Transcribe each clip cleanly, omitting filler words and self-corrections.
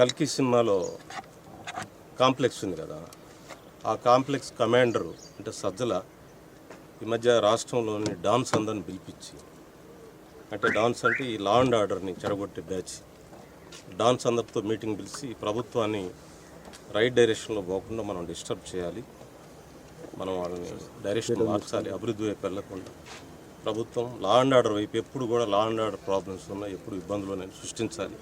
కల్కి సినిమాలో కాంప్లెక్స్ ఉంది కదా, ఆ కాంప్లెక్స్ కమాండరు అంటే సజ్జల ఈ మధ్య రాష్ట్రంలోని డాన్స్ అందరిని పిలిపించి, అంటే డాన్స్ అంటే ఈ లా అండ్ ఆర్డర్ని చెడగొట్టే బ్యాచ్, డాన్స్ అందరితో మీటింగ్ పిలిచి ప్రభుత్వాన్ని రైట్ డైరెక్షన్లో పోకుండా మనం డిస్టర్బ్ చేయాలి, మనం వాళ్ళని డైరెక్షన్ మార్చాలి, అభివృద్ధి వైపు వెళ్ళకుండా ప్రభుత్వం లా అండ్ ఆర్డర్ వైపు ఎప్పుడు కూడా లా అండ్ ఆర్డర్ ప్రాబ్లమ్స్ ఉన్నాయి, ఎప్పుడు ఇబ్బందులు నేను సృష్టించాలి,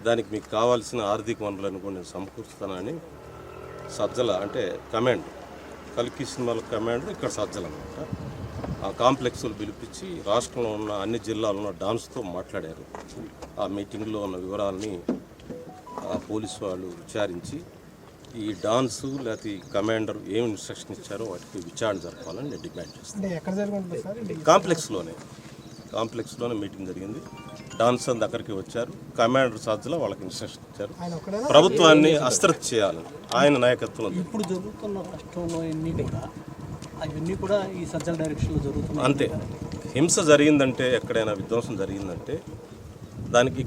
దానికి మీకు కావాల్సిన ఆర్థిక వనరులను కూడా నేను సమకూరుస్తానని సజ్జల అంటే కమాండర్, కల్కి సినిమాల కమాండర్ ఇక్కడ సజ్జల అనమాట, ఆ కాంప్లెక్స్లు పిలిపించి రాష్ట్రంలో ఉన్న అన్ని జిల్లాల్లో ఉన్న డాన్స్తో మాట్లాడారు. ఆ మీటింగ్లో ఉన్న వివరాలని ఆ పోలీసు వాళ్ళు విచారించి ఈ డాన్సు లేకపోతే ఈ కమాండర్ ఏం ఇన్స్ట్రక్షన్ ఇచ్చారో వాటికి విచారణ జరపాలని నేను డిమాండ్ చేస్తాను. కాంప్లెక్స్లోనే మీటింగ్ జరిగింది, డాన్స్ అంతా అక్కడికి వచ్చారు, కమాండర్ సజ్జల వాళ్ళకి ఇన్స్ట్రక్షన్ ఇచ్చారు, ప్రభుత్వాన్ని అస్త్రత్ చేయాలని ఆయన నాయకత్వంలో. ఇప్పుడు జరుగుతున్న రాష్ట్రంలో అవన్నీ కూడా ఈ సజ్జల డైరెక్షన్లో జరుగుతున్నాయి. అంతే, హింస జరిగిందంటే ఎక్కడైనా విధ్వంసం జరిగిందంటే దానికి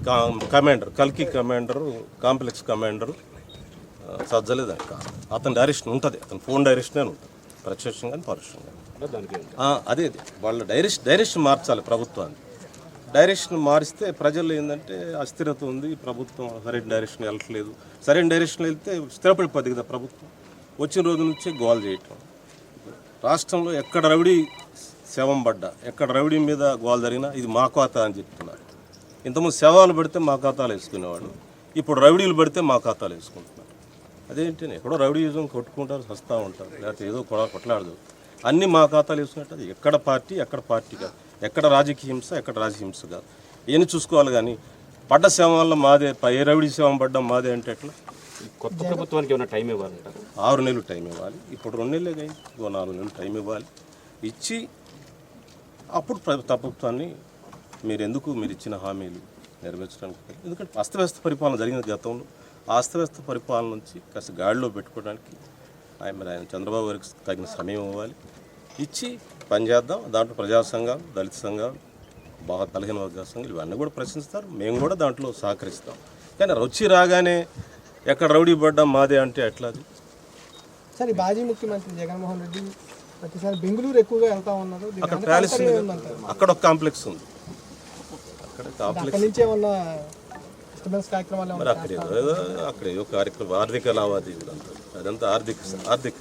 కమాండర్ కల్కి కమాండరు కాంప్లెక్స్ కమాండరు సజ్జలే దానికి కాదు, అతని డైరెక్షన్ ఉంటుంది, అతని ఫోన్ డైరెక్షనే ఉంటుంది, ప్రత్యక్షంగా పరోక్షంగా. అదే వాళ్ళ డైరెక్షన్ మార్చాలి ప్రభుత్వాన్ని. డైరెక్షన్ మారిస్తే ప్రజల్లో ఏంటంటే అస్థిరత ఉంది, ప్రభుత్వం సరైన డైరెక్షన్ వెళ్ళట్లేదు, సరైన డైరెక్షన్ వెళ్తే స్థిరపడిపోద్ది కదా ప్రభుత్వం. వచ్చిన రోజు నుంచే గోల్ చేయటం, రాష్ట్రంలో ఎక్కడ రౌడీ శవం పడ్డా, ఎక్కడ రౌడీ మీద గోల్ జరిగినా ఇది మా ఖాతా అని చెప్తున్నారు. ఇంతకుముందు శవాలు పడితే మా ఖాతాలు వేసుకునేవాళ్ళు, ఇప్పుడు రౌడీలు పడితే మా ఖాతాలు వేసుకుంటున్నారు. అదేంటి, ఎక్కడో రౌడీజం కొట్టుకుంటారు, వస్తూ ఉంటారు, లేకపోతే ఏదో కొట్లాడదు, అన్నీ మా ఖాతాలు వేసుకున్నట్టు. అది ఎక్కడ పార్టీ కాదు, ఎక్కడ రాజకీయ హింస, ఎక్కడ రాజకీయ హింస కాదు, ఏమి చూసుకోవాలి. కానీ పడ్డ శవాల్లో మాదే, ఏ రౌడీ శవం పడ్డా మాదే అంటే ఎట్లా? కొత్త ప్రభుత్వానికి ఏమైనా టైం ఇవ్వాలంటారు? 6 నెలలు టైం ఇవ్వాలి, ఇప్పుడు 2 నెలలే కానీ ఇంకో 4 నెలలు టైం ఇవ్వాలి. ఇచ్చి అప్పుడు ప్రభుత్వాన్ని మీరు ఇచ్చిన హామీలు నెరవేర్చడానికి, ఎందుకంటే అస్తవ్యస్త పరిపాలన జరిగిన గతంలో, ఆ అస్తవ్యస్త పరిపాలన నుంచి కాస్త గాడిలో పెట్టుకోవడానికి ఆయన చంద్రబాబు గారికి తగిన సమయం ఇవ్వాలి, ఇచ్చి పనిచేద్దాం. దాంట్లో ప్రజా సంఘాలు, దళిత సంఘాలు, బాగా బలహీన వర్గాల సంఘాలు ఇవన్నీ కూడా ప్రశ్నిస్తారు, మేము కూడా దాంట్లో సహకరిస్తాం. కానీ వచ్చి రాగానే ఎక్కడ రౌడీ పడ్డా మాదే అంటే ఎట్లా? అది సరే, మాజీ ముఖ్యమంత్రి జగన్మోహన్ రెడ్డి ప్రతిసారి బెంగళూరు ఎక్కువగా వెళ్తా ఉన్నారు, అక్కడ ప్యాలెస్, అక్కడ ఒక కాంప్లెక్స్ ఉంది, అక్కడ కాంప్లెక్స్ నుంచి ఏమన్నా కార్యక్రమాలు మరి అక్కడ ఏదో కార్యక్రమం, ఆర్థిక లావాదేవీలు అంతా, అదంతా ఆర్థిక